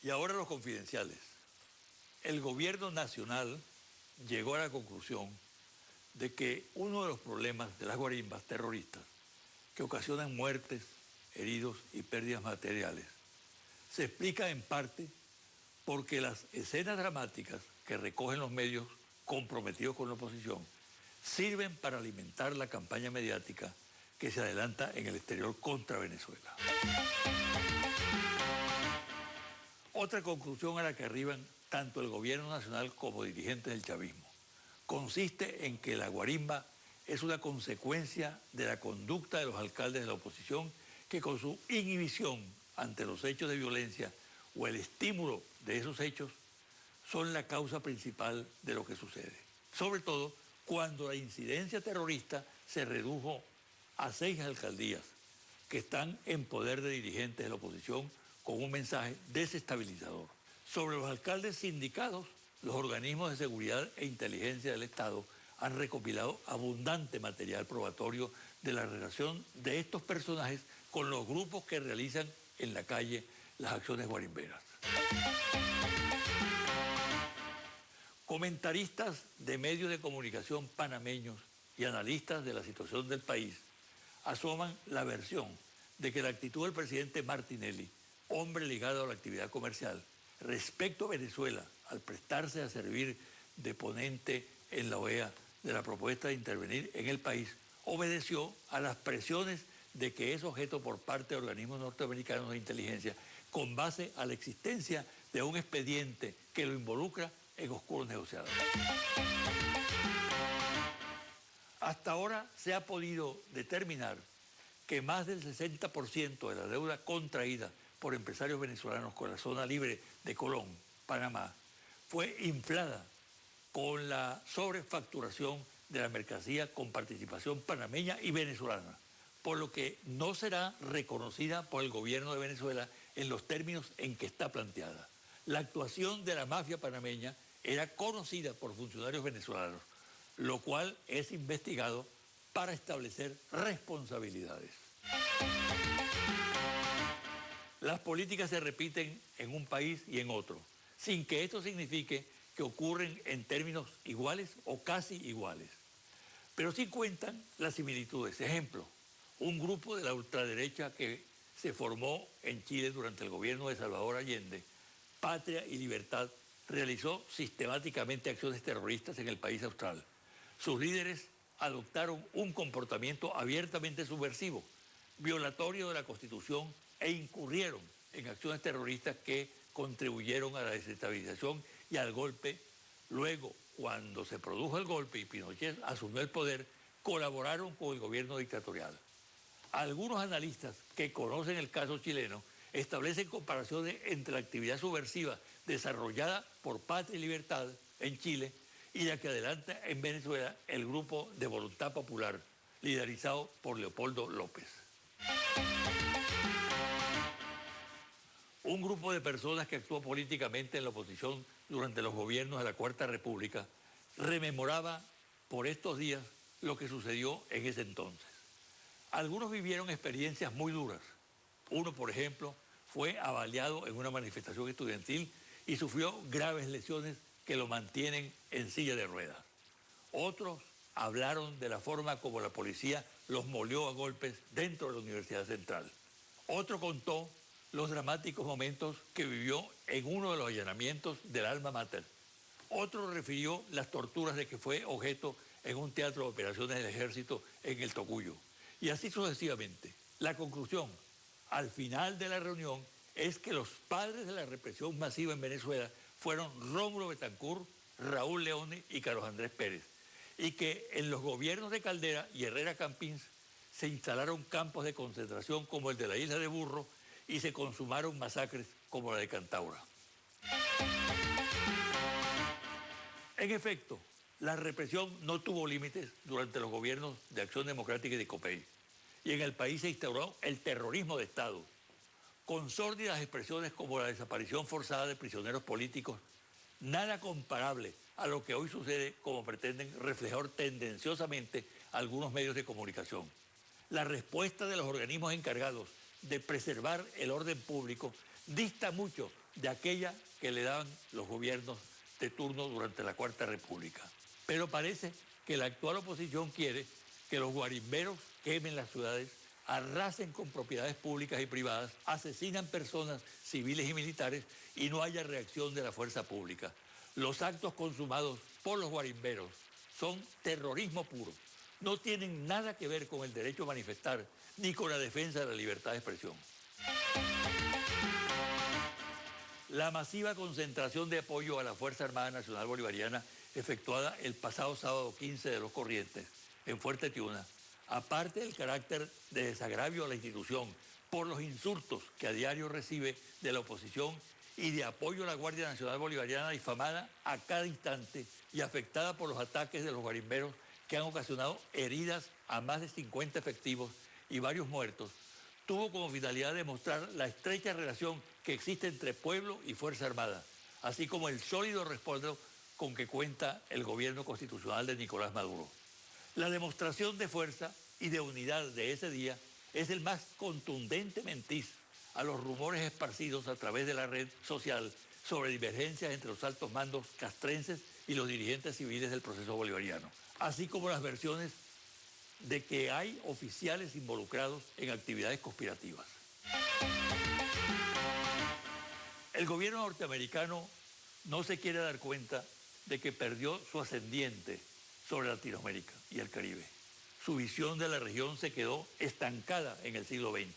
Y ahora los confidenciales. El gobierno nacional llegó a la conclusión de que uno de los problemas de las guarimbas terroristas, que ocasionan muertes, heridos y pérdidas materiales, se explica en parte porque las escenas dramáticas que recogen los medios comprometidos con la oposición sirven para alimentar la campaña mediática que se adelanta en el exterior contra Venezuela. Otra conclusión a la que arriban tanto el gobierno nacional como dirigentes del chavismo consiste en que la guarimba es una consecuencia de la conducta de los alcaldes de la oposición que con su inhibición ante los hechos de violencia o el estímulo de esos hechos son la causa principal de lo que sucede. Sobre todo cuando la incidencia terrorista se redujo a 6 alcaldías que están en poder de dirigentes de la oposición con un mensaje desestabilizador. Sobre los alcaldes sindicados, los organismos de seguridad e inteligencia del Estado han recopilado abundante material probatorio de la relación de estos personajes con los grupos que realizan en la calle las acciones guarimberas. Comentaristas de medios de comunicación panameños y analistas de la situación del país asoman la versión de que la actitud del presidente Martinelli, hombre ligado a la actividad comercial, respecto a Venezuela, al prestarse a servir de ponente en la OEA de la propuesta de intervenir en el país, obedeció a las presiones de que es objeto por parte de organismos norteamericanos de inteligencia con base a la existencia de un expediente que lo involucra en oscuros negociados. Hasta ahora se ha podido determinar que más del 60% de la deuda contraída por empresarios venezolanos con la zona libre de Colón, Panamá, fue inflada con la sobrefacturación de la mercancía con participación panameña y venezolana, por lo que no será reconocida por el gobierno de Venezuela en los términos en que está planteada. La actuación de la mafia panameña era conocida por funcionarios venezolanos, lo cual es investigado para establecer responsabilidades. Las políticas se repiten en un país y en otro, sin que esto signifique que ocurren en términos iguales o casi iguales. Pero sí cuentan las similitudes. Ejemplo, un grupo de la ultraderecha que se formó en Chile durante el gobierno de Salvador Allende, Patria y Libertad, realizó sistemáticamente acciones terroristas en el país austral. Sus líderes adoptaron un comportamiento abiertamente subversivo, violatorio de la Constitución e incurrieron en acciones terroristas que contribuyeron a la desestabilización y al golpe. Luego, cuando se produjo el golpe y Pinochet asumió el poder, colaboraron con el gobierno dictatorial. Algunos analistas que conocen el caso chileno establecen comparaciones entre la actividad subversiva desarrollada por Patria y Libertad en Chile y la que adelanta en Venezuela el grupo de Voluntad Popular, liderizado por Leopoldo López. Un grupo de personas que actuó políticamente en la oposición durante los gobiernos de la Cuarta República rememoraba por estos días lo que sucedió en ese entonces. Algunos vivieron experiencias muy duras. Uno, por ejemplo, fue avaliado en una manifestación estudiantil y sufrió graves lesiones que lo mantienen en silla de ruedas. Otros hablaron de la forma como la policía los molió a golpes dentro de la Universidad Central. Otro contó los dramáticos momentos que vivió en uno de los allanamientos del Alma Mater. Otro refirió las torturas de que fue objeto en un teatro de operaciones del ejército en el Tocuyo. Y así sucesivamente. La conclusión, al final de la reunión, es que los padres de la represión masiva en Venezuela fueron Rómulo Betancourt, Raúl Leone y Carlos Andrés Pérez, y que en los gobiernos de Caldera y Herrera Campins se instalaron campos de concentración como el de la Isla de Burro y se consumaron masacres como la de Cantaura. En efecto, la represión no tuvo límites durante los gobiernos de Acción Democrática y de COPEI, y en el país se instauró el terrorismo de Estado, con sórdidas expresiones como la desaparición forzada de prisioneros políticos, nada comparable a lo que hoy sucede como pretenden reflejar tendenciosamente algunos medios de comunicación. La respuesta de los organismos encargados de preservar el orden público dista mucho de aquella que le daban los gobiernos de turno durante la Cuarta República. Pero parece que la actual oposición quiere que los guarimberos quemen las ciudades, arrasen con propiedades públicas y privadas, asesinan personas civiles y militares y no haya reacción de la fuerza pública. Los actos consumados por los guarimberos son terrorismo puro. No tienen nada que ver con el derecho a manifestar ni con la defensa de la libertad de expresión. La masiva concentración de apoyo a la Fuerza Armada Nacional Bolivariana efectuada el pasado sábado 15 de los Corrientes en Fuerte Tiuna, aparte del carácter de desagravio a la institución por los insultos que a diario recibe de la oposición y de apoyo a la Guardia Nacional Bolivariana difamada a cada instante y afectada por los ataques de los guarimberos que han ocasionado heridas a más de 50 efectivos y varios muertos, tuvo como finalidad demostrar la estrecha relación que existe entre pueblo y Fuerza Armada, así como el sólido respaldo con que cuenta el gobierno constitucional de Nicolás Maduro. La demostración de fuerza y de unidad de ese día es el más contundente matiz a los rumores esparcidos a través de la red social sobre divergencias entre los altos mandos castrenses y los dirigentes civiles del proceso bolivariano, así como las versiones de que hay oficiales involucrados en actividades conspirativas. El gobierno norteamericano no se quiere dar cuenta de que perdió su ascendiente sobre Latinoamérica y el Caribe. Su visión de la región se quedó estancada en el siglo XX.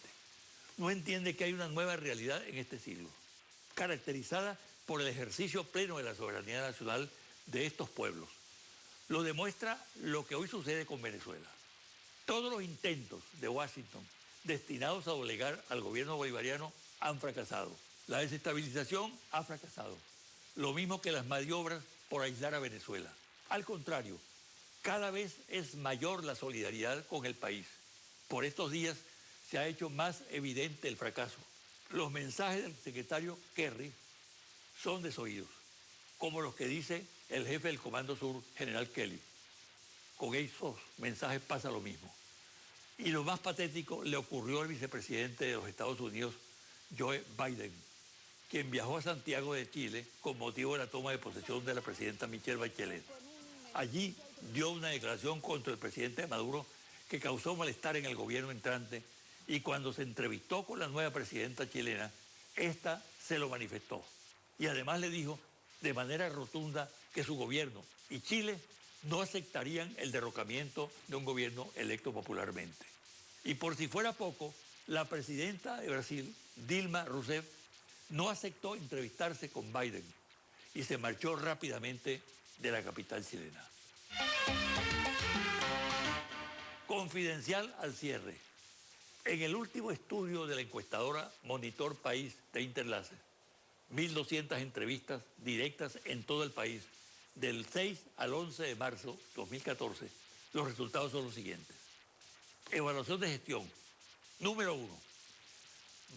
No entiende que hay una nueva realidad en este siglo, caracterizada por el ejercicio pleno de la soberanía nacional de estos pueblos. Lo demuestra lo que hoy sucede con Venezuela. Todos los intentos de Washington destinados a doblegar al gobierno bolivariano han fracasado. La desestabilización ha fracasado. Lo mismo que las maniobras por aislar a Venezuela. Al contrario, cada vez es mayor la solidaridad con el país. Por estos días se ha hecho más evidente el fracaso. Los mensajes del secretario Kerry son desoídos, como los que dice el jefe del Comando Sur, general Kelly. Con esos mensajes pasa lo mismo. Y lo más patético le ocurrió al vicepresidente de los Estados Unidos, Joe Biden, quien viajó a Santiago de Chile con motivo de la toma de posesión de la presidenta Michelle Bachelet. Allí dio una declaración contra el presidente Maduro que causó malestar en el gobierno entrante y cuando se entrevistó con la nueva presidenta chilena, esta se lo manifestó. Y además le dijo de manera rotunda que su gobierno y Chile no aceptarían el derrocamiento de un gobierno electo popularmente. Y por si fuera poco, la presidenta de Brasil, Dilma Rousseff, no aceptó entrevistarse con Biden y se marchó rápidamente de la capital chilena. Confidencial al cierre. En el último estudio de la encuestadora Monitor País de Interlaces, 1.200 entrevistas directas en todo el país, del 6 al 11 de marzo de 2014, los resultados son los siguientes. Evaluación de gestión. Número 1.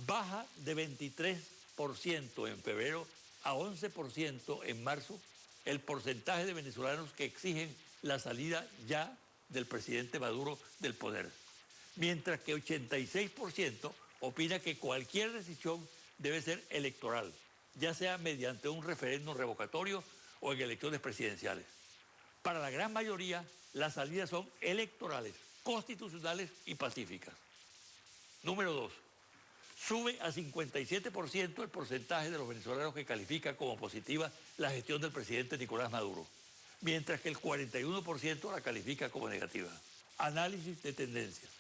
Baja de 23% en febrero a 11% en marzo el porcentaje de venezolanos que exigen la salida ya del presidente Maduro del poder, mientras que 86% opina que cualquier decisión debe ser electoral, ya sea mediante un referéndum revocatorio o en elecciones presidenciales. Para la gran mayoría, las salidas son electorales, constitucionales y pacíficas. Número 2. Sube a 57% el porcentaje de los venezolanos que califica como positiva la gestión del presidente Nicolás Maduro, mientras que el 41% la califica como negativa. Análisis de tendencias.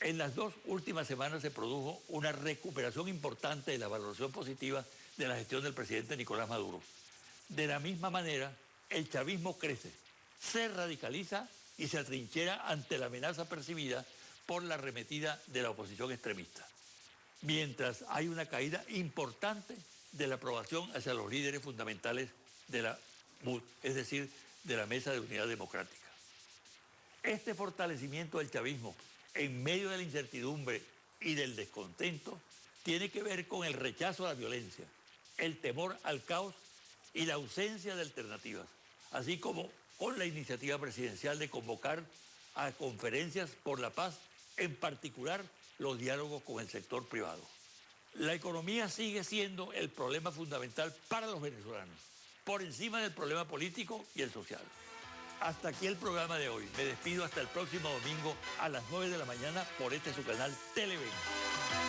En las 2 últimas semanas se produjo una recuperación importante de la valoración positiva de la gestión del presidente Nicolás Maduro. De la misma manera, el chavismo crece, se radicaliza y se atrinchera ante la amenaza percibida por la arremetida de la oposición extremista, mientras hay una caída importante de la aprobación hacia los líderes fundamentales de la MUD, es decir, de la Mesa de Unidad Democrática. Este fortalecimiento del chavismo en medio de la incertidumbre y del descontento tiene que ver con el rechazo a la violencia, el temor al caos y la ausencia de alternativas, así como con la iniciativa presidencial de convocar a conferencias por la paz, en particular los diálogos con el sector privado. La economía sigue siendo el problema fundamental para los venezolanos, por encima del problema político y el social. Hasta aquí el programa de hoy. Me despido hasta el próximo domingo a las 9 de la mañana por este su canal Televen.